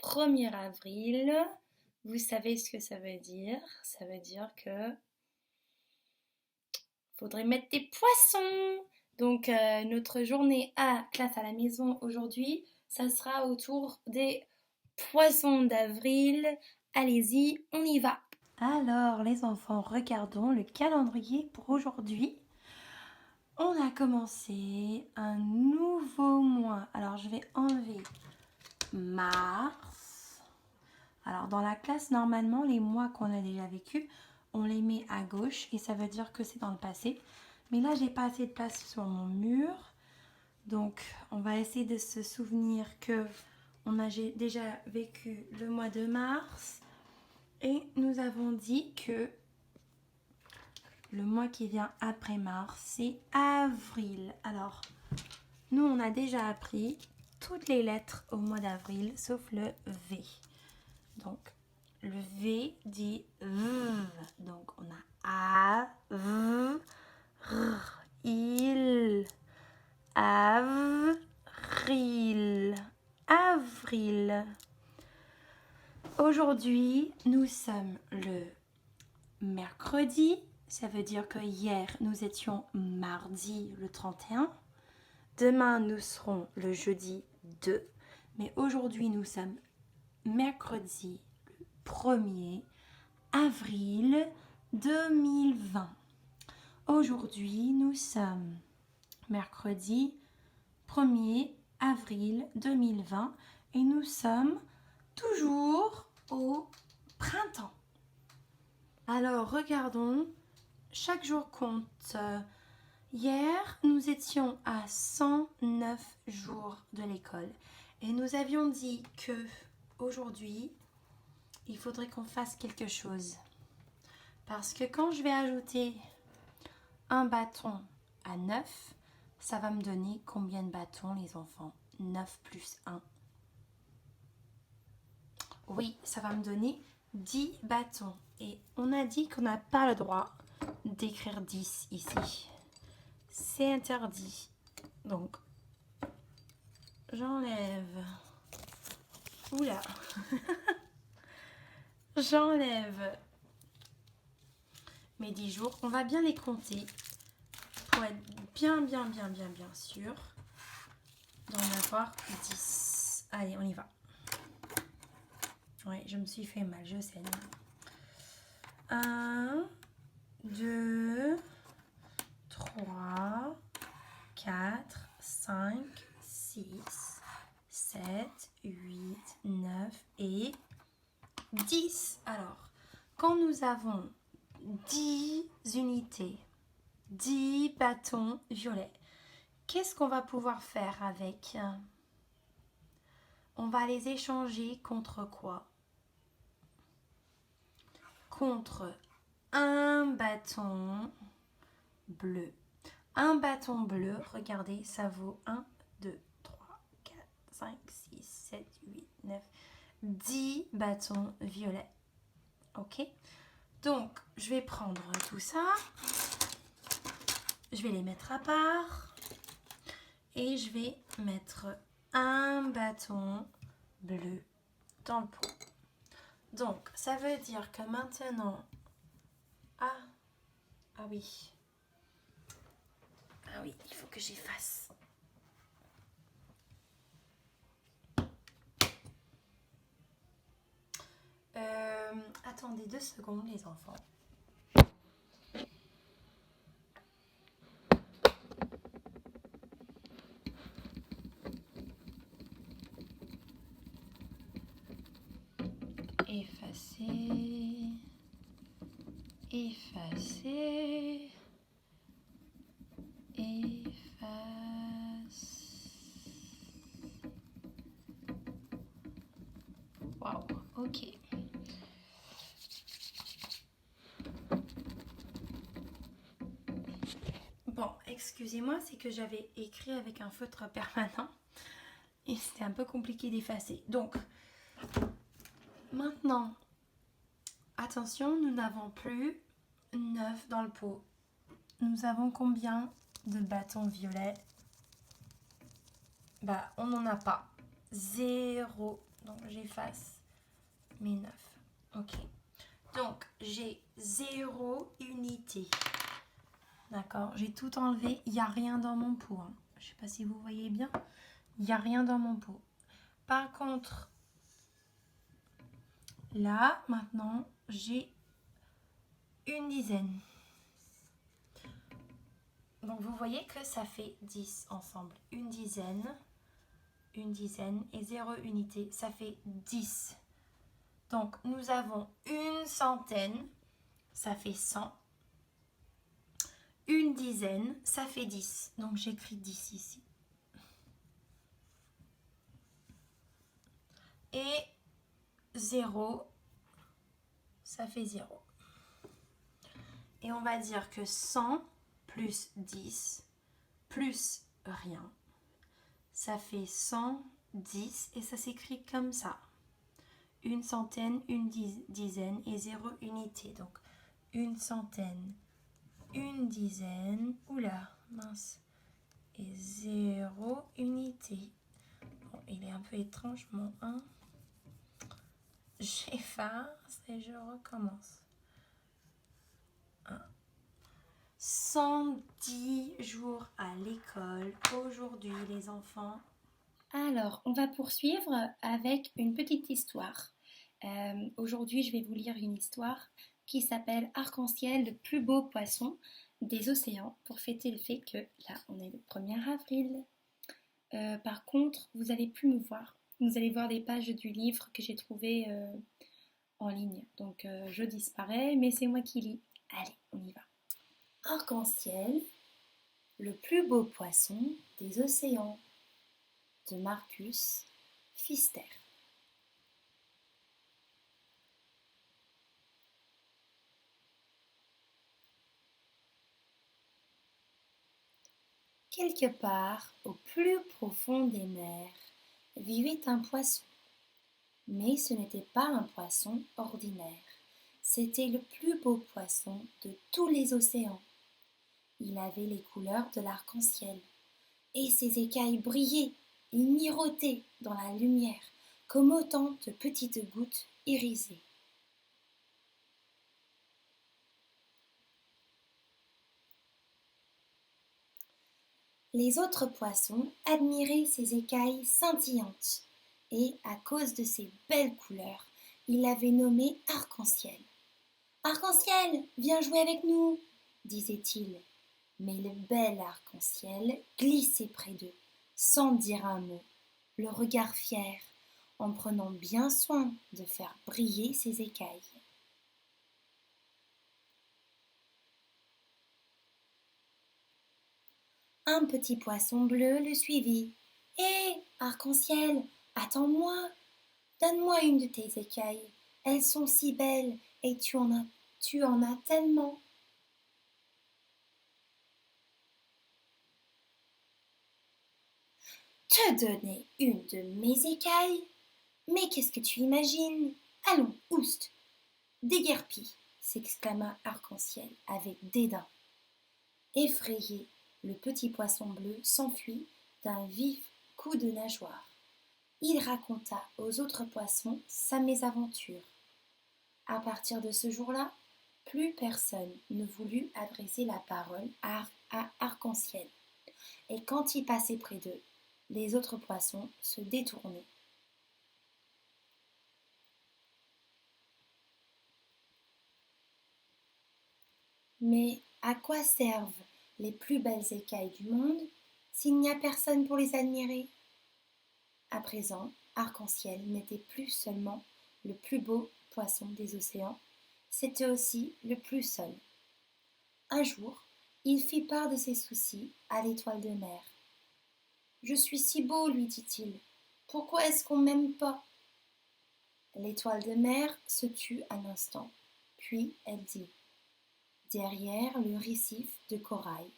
1er avril. Vous savez ce que ça veut dire? Ça veut dire que faudrait mettre des poissons. Donc notre journée à classe à la maison aujourd'hui, ça sera autour des poissons d'avril. Allez-y, on y va. Alors les enfants, regardons le calendrier pour aujourd'hui. On a commencé un nouveau mois. Alors je vais enlever mars. Alors dans la classe, normalement, les mois qu'on a déjà vécus, on les met à gauche et ça veut dire que c'est dans le passé. Mais là, j'ai pas assez de place sur mon mur. Donc, on va essayer de se souvenir que on a déjà vécu le mois de mars. Et nous avons dit que le mois qui vient après mars, c'est avril. Alors, nous, on a déjà appris toutes les lettres au mois d'avril, sauf le V. Donc, le V dit V. Donc, on a A, V, R, il, avril, avril. Aujourd'hui, nous sommes le mercredi. Ça veut dire que hier, nous étions mardi le 31. Demain, nous serons le jeudi 2. Mais aujourd'hui, nous sommes mercredi 1er avril 2020. Aujourd'hui, nous sommes mercredi 1er avril 2020 et nous sommes toujours au printemps. Alors, regardons, chaque jour compte. Hier, nous étions à 109 jours de l'école et nous avions dit que aujourd'hui, il faudrait qu'on fasse quelque chose. Parce que quand je vais ajouter un bâton à 9, ça va me donner combien de bâtons, les enfants? 9 plus 1. Oui, ça va me donner 10 bâtons. Et on a dit qu'on n'a pas le droit d'écrire 10 ici. C'est interdit. Donc, j'enlève. Oula. J'enlève mes 10 jours. On va bien les compter pour être bien sûr d'en avoir 10. Allez, on y va. Oui, je me suis fait mal, je sais. 1, 2, 3, 4, 5, 6, 7, 8, 9 et 10. Alors, quand nous avons 10 unités, 10 bâtons violets, qu'est-ce qu'on va pouvoir faire avec? On va les échanger contre quoi? Contre un bâton bleu. Un bâton bleu, regardez, ça vaut 1, 2, 3, 4, 5, 6, 7, 8, 9, 10 bâtons violets. Ok? Donc, je vais prendre tout ça. Je vais les mettre à part. Et je vais mettre un bâton bleu dans le pot. Donc, ça veut dire que maintenant... Ah oui. Ah oui, il faut que j'efface. Attendez 2 secondes, les enfants. Effacer. Effacer. Efface. Waouh, ok. Bon, excusez-moi, c'est que j'avais écrit avec un feutre permanent et c'était un peu compliqué d'effacer. Donc, maintenant, attention, nous n'avons plus 9 dans le pot. Nous avons combien de bâtons violets? Bah, on n'en a pas. 0. Donc, j'efface mes 9. Ok. Donc, j'ai 0 unité. D'accord, j'ai tout enlevé. Il n'y a rien dans mon pot. Hein. Je ne sais pas si vous voyez bien. Il n'y a rien dans mon pot. Par contre, là, maintenant, j'ai une dizaine. Donc, vous voyez que ça fait 10 ensemble. Une dizaine et 0 unité, ça fait 10. Donc, nous avons une centaine, ça fait 100. Une dizaine, ça fait 10. Donc, j'écris 10 ici. Et 0, ça fait 0. Et on va dire que 100 plus 10 plus rien, ça fait 110 et ça s'écrit comme ça. Une centaine, une dizaine et 0 unité. Donc, une centaine, une dizaine, oula, mince, et 0 unité. Bon, il est un peu étrange mon 1. J'efface et je recommence. 110 jours à l'école aujourd'hui, les enfants. Alors, on va poursuivre avec une petite histoire. Aujourd'hui, je vais vous lire une histoire qui s'appelle Arc-en-ciel, le plus beau poisson des océans, pour fêter le fait que là, on est le 1er avril. Par contre, vous n'allez plus me voir. Vous allez voir des pages du livre que j'ai trouvé en ligne. Donc, je disparais, mais c'est moi qui lis. Allez, on y va. Arc-en-ciel, le plus beau poisson des océans, de Marcus Pfister. Quelque part au plus profond des mers vivait un poisson. Mais ce n'était pas un poisson ordinaire. C'était le plus beau poisson de tous les océans. Il avait les couleurs de l'arc-en-ciel, et ses écailles brillaient et miroitaient dans la lumière comme autant de petites gouttes irisées. Les autres poissons admiraient ses écailles scintillantes, et, à cause de ses belles couleurs, il l'avait nommé Arc-en-ciel. Arc-en-ciel, viens jouer avec nous, disait-il. Mais le bel arc-en-ciel glissait près d'eux, sans dire un mot, le regard fier, en prenant bien soin de faire briller ses écailles. Un petit poisson bleu le suivit. Hé, arc-en-ciel, attends-moi, donne-moi une de tes écailles. Elles sont si belles et tu en as tellement. Te donner une de mes écailles? Mais qu'est-ce que tu imagines? Allons, oust! Déguerpis! S'exclama Arc-en-ciel avec dédain. Effrayé, le petit poisson bleu s'enfuit d'un vif coup de nageoire. Il raconta aux autres poissons sa mésaventure. À partir de ce jour-là, plus personne ne voulut adresser la parole à Arc-en-ciel. Et quand il passait près d'eux, les autres poissons se détournaient. Mais à quoi servent les plus belles écailles du monde s'il n'y a personne pour les admirer? À présent, Arc-en-ciel n'était plus seulement le plus beau poisson des océans, c'était aussi le plus seul. Un jour, il fit part de ses soucis à l'étoile de mer. Je suis si beau, lui dit-il. Pourquoi est-ce qu'on m'aime pas? L'étoile de mer se tut un instant, puis elle dit: derrière le récif de corail,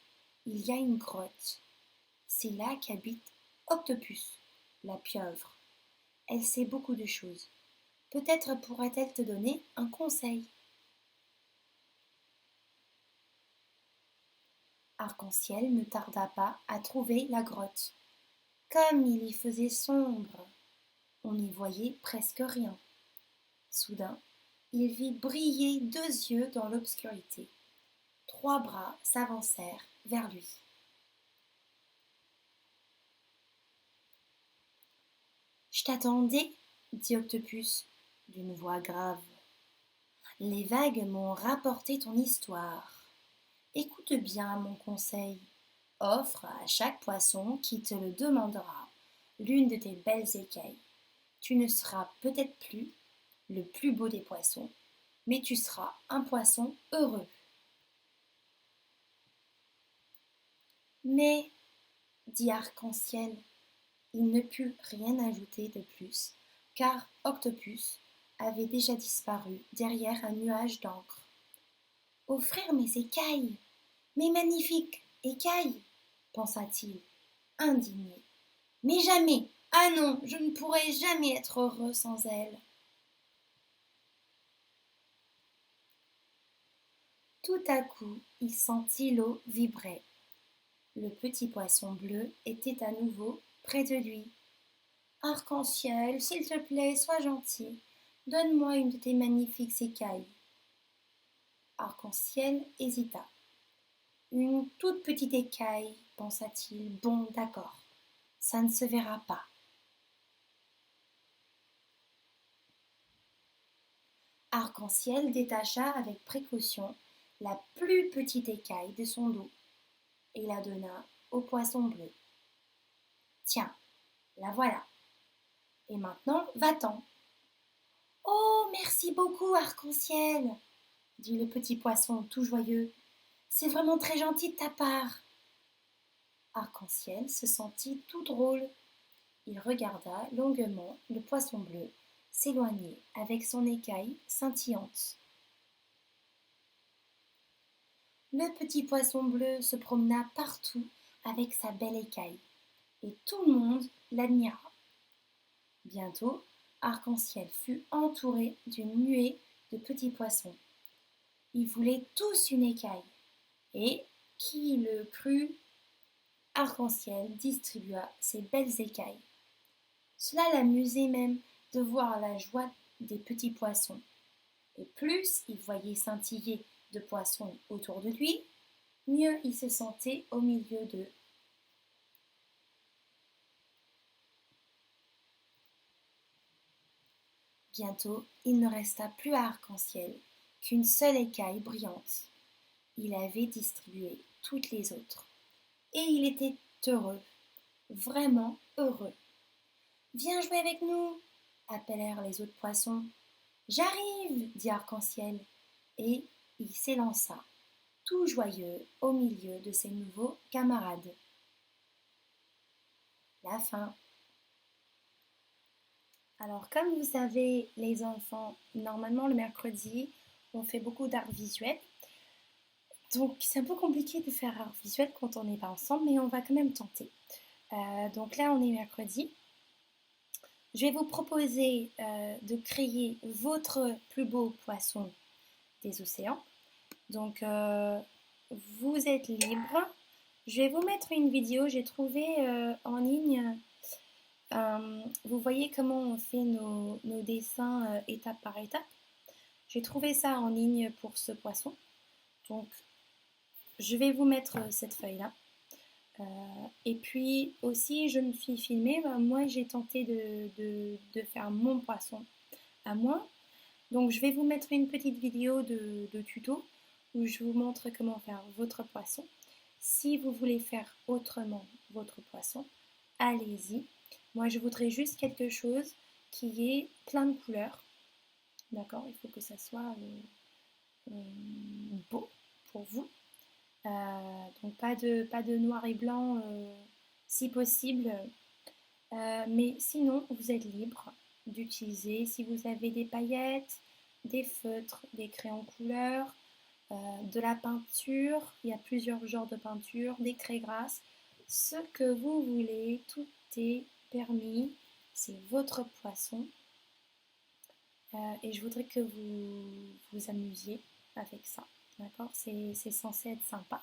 il y a une grotte. C'est là qu'habite Octopus, la pieuvre. Elle sait beaucoup de choses. Peut-être pourrait-elle te donner un conseil. Arc-en-ciel ne tarda pas à trouver la grotte. Comme il y faisait sombre! On n'y voyait presque rien. Soudain, il vit briller 2 yeux dans l'obscurité. 3 bras s'avancèrent vers lui. Je t'attendais, dit Octopus, d'une voix grave. Les vagues m'ont rapporté ton histoire. Écoute bien mon conseil. Offre à chaque poisson qui te le demandera l'une de tes belles écailles. Tu ne seras peut-être plus le plus beau des poissons, mais tu seras un poisson heureux. Mais, dit Arc-en-Ciel, il ne put rien ajouter de plus, car Octopus avait déjà disparu derrière un nuage d'encre. Offrir mes écailles, mes magnifiques écailles, pensa-t-il, indigné. Mais jamais, ah non, je ne pourrai jamais être heureux sans elles. Tout à coup, il sentit l'eau vibrer. Le petit poisson bleu était à nouveau près de lui. Arc-en-ciel, s'il te plaît, sois gentil. Donne-moi une de tes magnifiques écailles. Arc-en-ciel hésita. Une toute petite écaille, pensa-t-il. Bon, d'accord, ça ne se verra pas. Arc-en-ciel détacha avec précaution la plus petite écaille de son dos et la donna au poisson bleu. Tiens, la voilà. Et maintenant, va-t'en. Oh, merci beaucoup, Arc-en-ciel, dit le petit poisson tout joyeux. C'est vraiment très gentil de ta part. Arc-en-ciel se sentit tout drôle. Il regarda longuement le poisson bleu s'éloigner avec son écaille scintillante. Le petit poisson bleu se promena partout avec sa belle écaille, et tout le monde l'admira. Bientôt, Arc-en-ciel fut entouré d'une nuée de petits poissons. Ils voulaient tous une écaille, et, qui le crut, Arc-en-ciel distribua ses belles écailles. Cela l'amusait même de voir la joie des petits poissons. Et plus il voyait scintiller de poissons autour de lui, mieux il se sentait au milieu d'eux. Bientôt, il ne resta plus à Arc-en-ciel qu'une seule écaille brillante. Il avait distribué toutes les autres. Et il était heureux, vraiment heureux. Viens jouer avec nous, appelèrent les autres poissons. J'arrive, dit Arc-en-ciel, et il s'élança, tout joyeux, au milieu de ses nouveaux camarades. La fin. Alors, comme vous savez, les enfants, normalement le mercredi, on fait beaucoup d'art visuel. Donc, c'est un peu compliqué de faire art visuel quand on n'est pas ensemble, mais on va quand même tenter. Donc là, on est mercredi. Je vais vous proposer de créer votre plus beau poisson des océans. Donc, vous êtes libre. Je vais vous mettre une vidéo, j'ai trouvé en ligne. Vous voyez comment on fait nos dessins étape par étape. J'ai trouvé ça en ligne pour ce poisson. Donc, je vais vous mettre cette feuille-là. Et puis aussi, je me suis filmée. Moi, j'ai tenté de faire mon poisson à moi. Donc, je vais vous mettre une petite vidéo de tuto où je vous montre comment faire votre poisson. Si vous voulez faire autrement votre poisson, allez-y. Moi, je voudrais juste quelque chose qui ait plein de couleurs. D'accord? Il faut que ça soit beau pour vous. Donc pas de noir et blanc si possible. Mais sinon, vous êtes libre d'utiliser, si vous avez des paillettes, des feutres, des crayons couleur, de la peinture, il y a plusieurs genres de peinture, des craies grasses, ce que vous voulez, tout est permis, c'est votre poisson. Et je voudrais que vous vous amusiez avec ça, d'accord? C'est censé être sympa.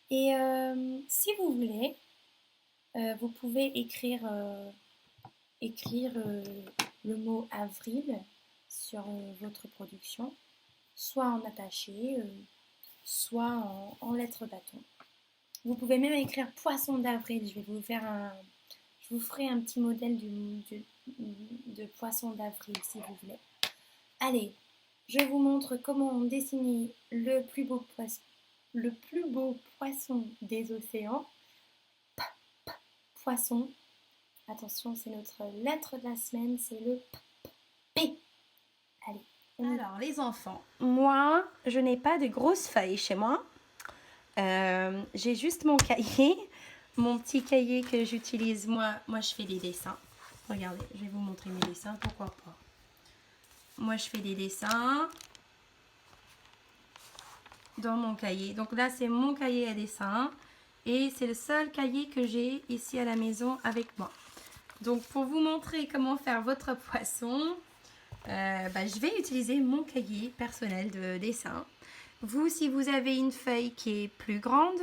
Et si vous voulez, vous pouvez écrire écrire le mot avril sur votre production, soit en attaché, soit en lettres bâton. Vous pouvez même écrire poisson d'avril. Je vous ferai un petit modèle de poisson d'avril si vous voulez. Allez, je vous montre comment dessiner le plus beau poisson des océans. Poisson. Attention, c'est notre lettre de la semaine, c'est le P. Allez, on y va. Alors, les enfants, moi, je n'ai pas de grosses feuilles chez moi. J'ai juste mon cahier, mon petit cahier que j'utilise. Moi, je fais des dessins. Regardez, je vais vous montrer mes dessins, pourquoi pas. Moi, je fais des dessins dans mon cahier. Donc là, c'est mon cahier à dessin. Et c'est le seul cahier que j'ai ici à la maison avec moi. Donc, pour vous montrer comment faire votre poisson, je vais utiliser mon cahier personnel de dessin. Vous, si vous avez une feuille qui est plus grande,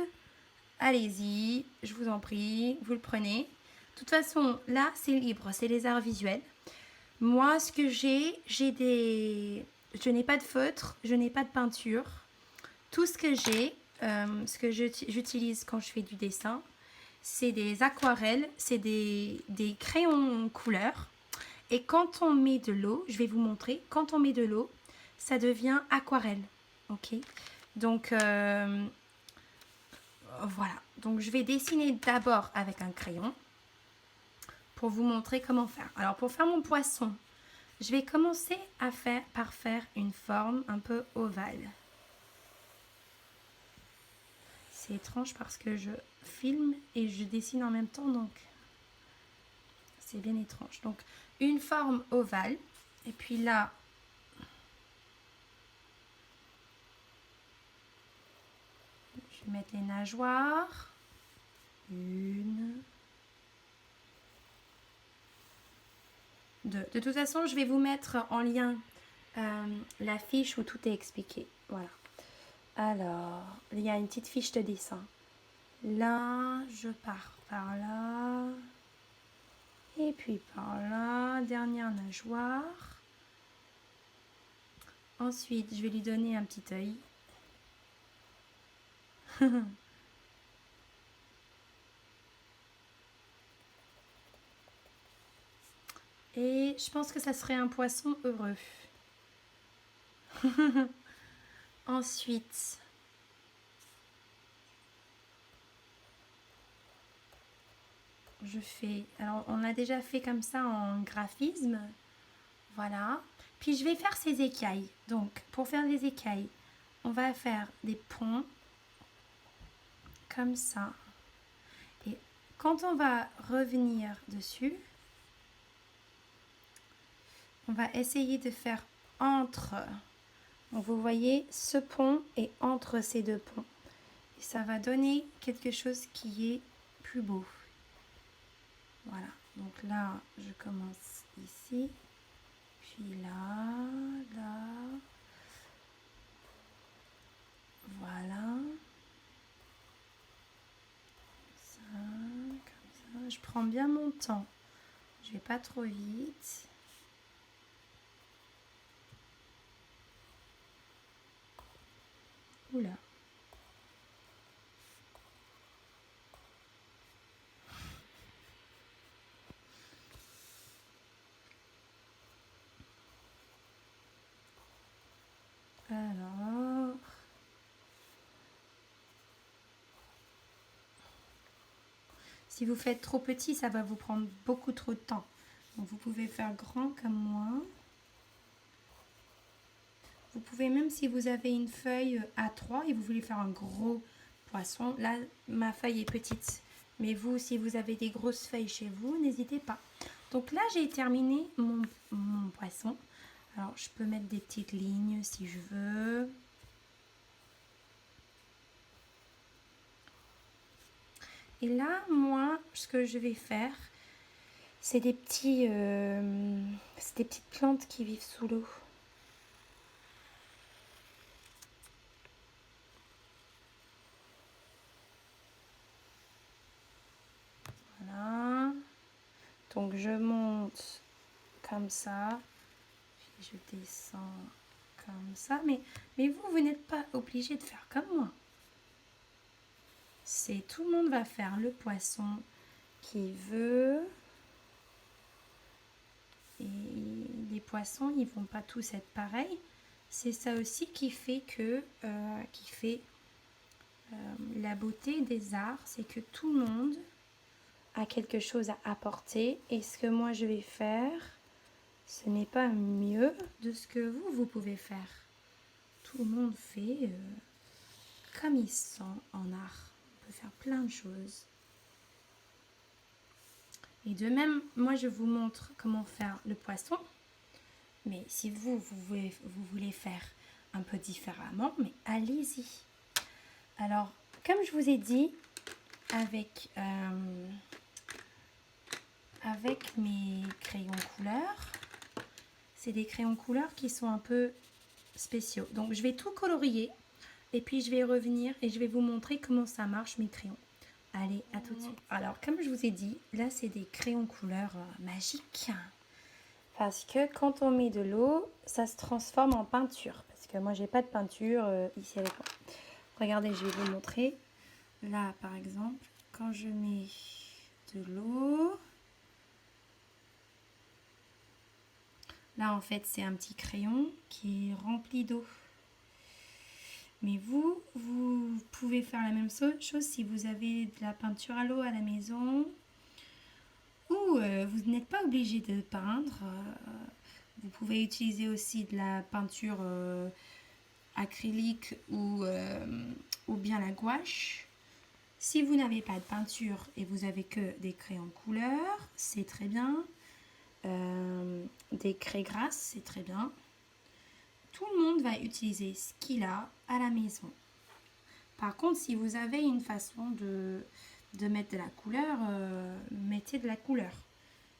allez-y, je vous en prie, vous le prenez. De toute façon, là, c'est libre, c'est les arts visuels. Moi, ce que j'ai des... Je n'ai pas de feutre, je n'ai pas de peinture. Tout ce que j'ai, ce que j'utilise quand je fais du dessin, c'est des aquarelles, c'est des crayons couleur. Et quand on met de l'eau, je vais vous montrer, quand on met de l'eau, ça devient aquarelle. Ok. Donc, voilà. Donc, je vais dessiner d'abord avec un crayon pour vous montrer comment faire. Alors, pour faire mon poisson, je vais commencer par faire une forme un peu ovale. C'est étrange parce que je filme et je dessine en même temps, donc c'est bien étrange. Donc, une forme ovale. Et puis là, je vais mettre les nageoires. Une. Deux. De toute façon, je vais vous mettre en lien la fiche où tout est expliqué. Voilà. Alors, il y a une petite fiche de dessin. Là, je pars par là. Et puis par là, dernière nageoire. Ensuite, je vais lui donner un petit œil. Et je pense que ça serait un poisson heureux. Ensuite, je fais... Alors, on l'a déjà fait comme ça en graphisme. Voilà. Puis, je vais faire ses écailles. Donc, pour faire les écailles, on va faire des ponts comme ça. Et quand on va revenir dessus, on va essayer de faire entre... Donc, vous voyez, ce pont est entre ces deux ponts. Et ça va donner quelque chose qui est plus beau. Voilà. Donc là, je commence ici. Puis là, là. Voilà. Ça, comme ça. Je prends bien mon temps. Je vais pas trop vite. Oula. Alors. Si vous faites trop petit, ça va vous prendre beaucoup trop de temps. Donc vous pouvez faire grand comme moi. Vous pouvez même, si vous avez une feuille A3 et vous voulez faire un gros poisson, là ma feuille est petite. Mais vous, si vous avez des grosses feuilles chez vous, n'hésitez pas. Donc là, j'ai terminé mon poisson. Alors, je peux mettre des petites lignes si je veux. Et là, moi, ce que je vais faire, c'est des petites plantes qui vivent sous l'eau. Voilà. Donc je monte comme ça, puis je descends comme ça. Mais vous n'êtes pas obligé de faire comme moi. C'est tout le monde va faire le poisson qui veut. Et les poissons, ils vont pas tous être pareils. C'est ça aussi qui fait que la beauté des arts, c'est que tout le monde a quelque chose à apporter. Et ce que moi je vais faire, ce n'est pas mieux de ce que vous pouvez faire. Tout le monde fait comme il sent en art. On peut faire plein de choses. Et de même, moi je vous montre comment faire le poisson. Mais si vous voulez faire un peu différemment, mais allez-y. Alors, comme je vous ai dit, avec mes crayons couleurs, c'est des crayons couleurs qui sont un peu spéciaux. Donc, je vais tout colorier et puis je vais revenir et je vais vous montrer comment ça marche mes crayons. Allez, à tout de suite. Alors, comme je vous ai dit, là, c'est des crayons couleurs magiques. Parce que quand on met de l'eau, ça se transforme en peinture. Parce que moi, j'ai pas de peinture ici avec moi. Regardez, je vais vous montrer. Là, par exemple, quand je mets de l'eau, là, en fait, c'est un petit crayon qui est rempli d'eau. Mais vous pouvez faire la même chose si vous avez de la peinture à l'eau à la maison. Ou vous n'êtes pas obligé de peindre. Vous pouvez utiliser aussi de la peinture acrylique ou bien la gouache. Si vous n'avez pas de peinture et vous avez que des crayons couleur, c'est très bien. Des craies grasses, c'est très bien. Tout le monde va utiliser ce qu'il a à la maison. Par contre, si vous avez une façon de mettre de la couleur, mettez de la couleur.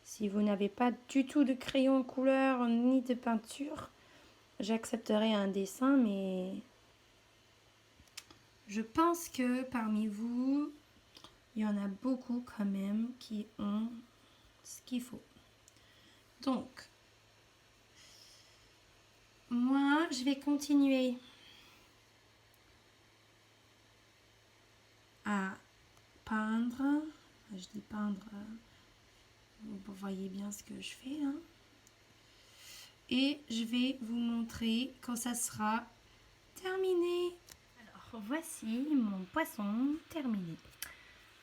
Si vous n'avez pas du tout de crayon couleur ni de peinture, j'accepterai un dessin, mais je pense que parmi vous, il y en a beaucoup quand même qui ont ce qu'il faut. Donc, moi, je vais continuer à peindre. Je dis peindre, vous voyez bien ce que je fais. Hein. Et je vais vous montrer quand ça sera terminé. Alors, voici mon poisson terminé.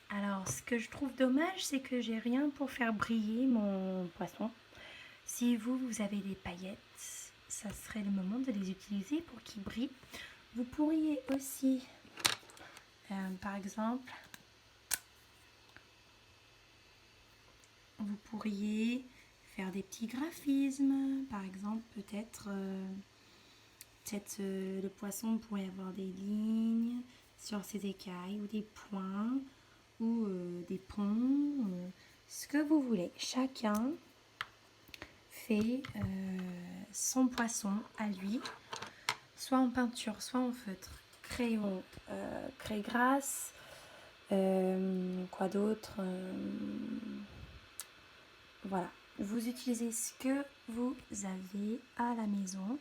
Alors, ce que je trouve dommage, c'est que j'ai rien pour faire briller mon poisson. Si vous avez des paillettes, ça serait le moment de les utiliser pour qu'ils brillent. Vous pourriez aussi, par exemple, vous pourriez faire des petits graphismes. Par exemple, peut-être le poisson pourrait avoir des lignes sur ses écailles ou des points ou des ponts, ce que vous voulez. Chacun fait son poisson à lui, soit en peinture, soit en feutre, crayon, craie grasse, quoi d'autre, voilà. Vous utilisez ce que vous avez à la maison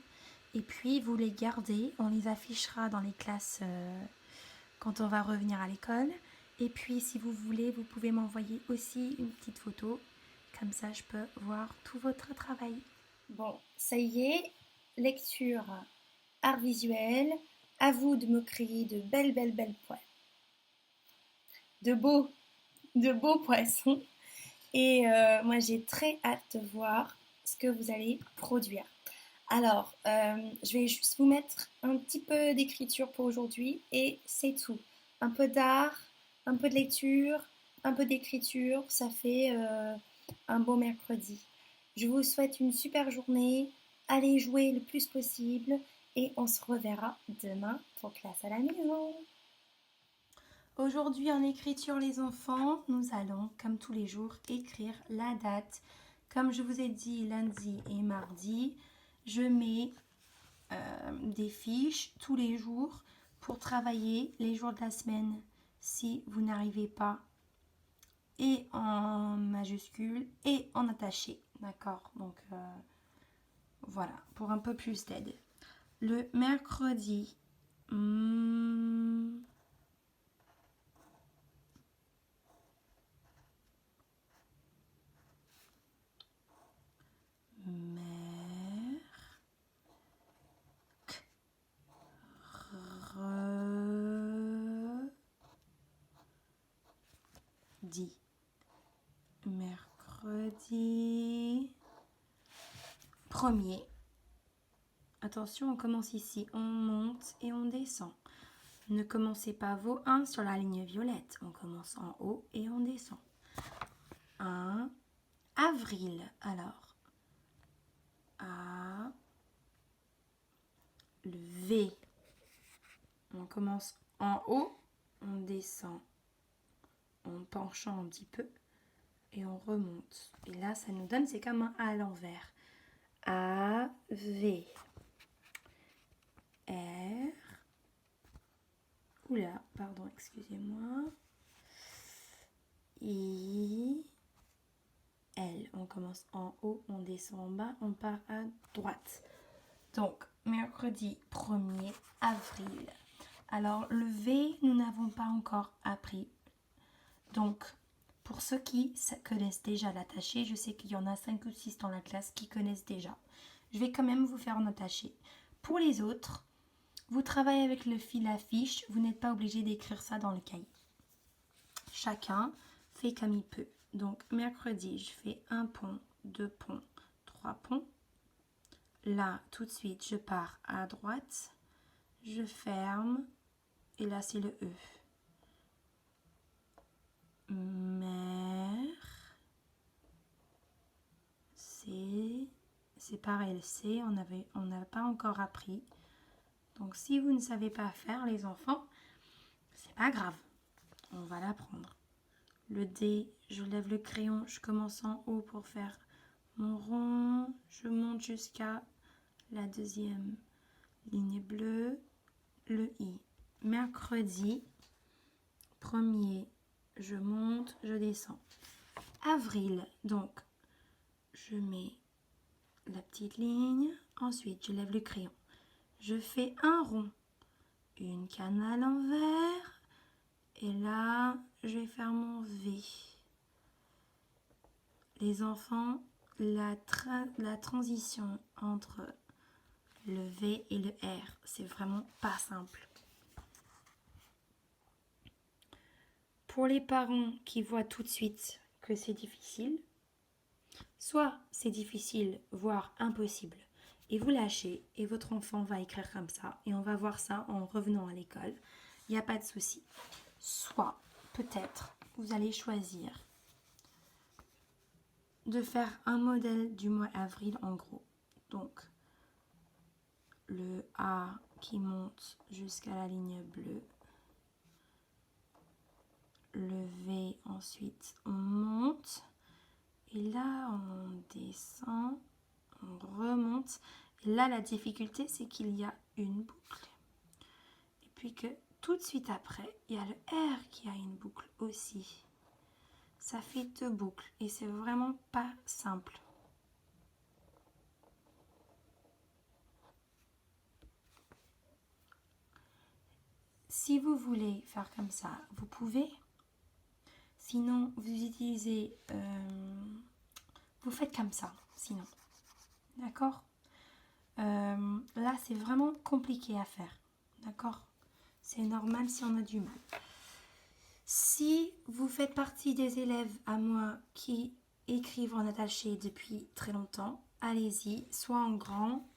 et puis vous les gardez, on les affichera dans les classes quand on va revenir à l'école. Et puis si vous voulez, vous pouvez m'envoyer aussi une petite photo. Comme ça, je peux voir tout votre travail. Bon, ça y est, lecture, art visuel. À vous de me créer de belles poils. De beaux poissons. Et moi, j'ai très hâte de voir ce que vous allez produire. Alors, je vais juste vous mettre un petit peu d'écriture pour aujourd'hui et c'est tout. Un peu d'art, un peu de lecture, un peu d'écriture, ça fait un beau mercredi. Je vous souhaite une super journée, allez jouer le plus possible et on se reverra demain pour classe à la maison. Aujourd'hui en écriture les enfants, nous allons comme tous les jours écrire la date. Comme je vous ai dit lundi et mardi, je mets des fiches tous les jours pour travailler les jours de la semaine. Si vous n'arrivez pas et en majuscule et en attaché. D'accord? Donc voilà, pour un peu plus d'aide. Le mercredi, mercredi premier. Attention, on commence ici, on monte et on descend. Ne commencez pas vos 1 sur la ligne violette. On commence en haut et on descend. 1 avril. Alors, A, le V. On commence en haut, on descend en penchant un petit peu et on remonte. Et là, ça nous donne, c'est comme un A à l'envers. A, V, R. Oula, pardon, excusez-moi. I, L. On commence en haut, on descend en bas, on part à droite. Donc, mercredi 1er avril. Alors, le V, nous n'avons pas encore appris. Donc, pour ceux qui connaissent déjà l'attaché, je sais qu'il y en a 5 ou 6 dans la classe qui connaissent déjà. Je vais quand même vous faire en attaché. Pour les autres, vous travaillez avec le fil à fiche, vous n'êtes pas obligé d'écrire ça dans le cahier. Chacun fait comme il peut. Donc, mercredi, je fais 1 pont, 2 ponts, 3 ponts. Là, tout de suite, je pars à droite, je ferme, et là, c'est le E. Mer, c'est pareil, le C, on n'a pas encore appris. Donc, si vous ne savez pas faire, les enfants, c'est pas grave, on va l'apprendre. Le D, je lève le crayon, je commence en haut pour faire mon rond, je monte jusqu'à la deuxième ligne bleue, le I. Mercredi, 1er, je monte, je descends. Avril, donc, je mets la petite ligne, ensuite je lève le crayon. Je fais un rond, une canne à l'envers, et là, je vais faire mon V. Les enfants, la transition entre le V et le R, c'est vraiment pas simple. Pour les parents qui voient tout de suite que c'est difficile, soit c'est difficile, voire impossible, et vous lâchez, et votre enfant va écrire comme ça, et on va voir ça en revenant à l'école, il n'y a pas de souci. Soit, peut-être, vous allez choisir de faire un modèle du mois avril en gros. Donc, le A qui monte jusqu'à la ligne bleue, le V ensuite on monte, et là on descend, on remonte. Et là la difficulté c'est qu'il y a une boucle. Et puis que tout de suite après, il y a le R qui a une boucle aussi. Ça fait 2 boucles et c'est vraiment pas simple. Si vous voulez faire comme ça, vous pouvez. Sinon, vous utilisez... vous faites comme ça, sinon. D'accord? Là, c'est vraiment compliqué à faire. D'accord? C'est normal si on a du mal. Si vous faites partie des élèves à moi qui écrivent en attaché depuis très longtemps, allez-y, soit en grand,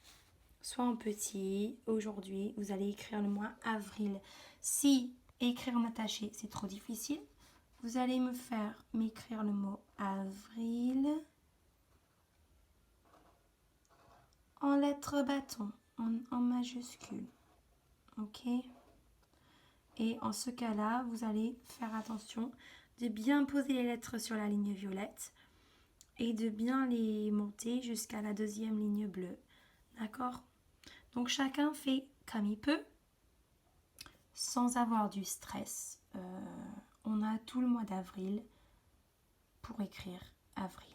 soit en petit. Aujourd'hui, vous allez écrire le mois avril. Si écrire en attaché, c'est trop difficile, vous allez m'écrire le mot avril en lettres bâton, en majuscule. Ok? Et en ce cas-là, vous allez faire attention de bien poser les lettres sur la ligne violette et de bien les monter jusqu'à la deuxième ligne bleue. D'accord? Donc chacun fait comme il peut, sans avoir du stress. On a tout le mois d'avril pour écrire avril.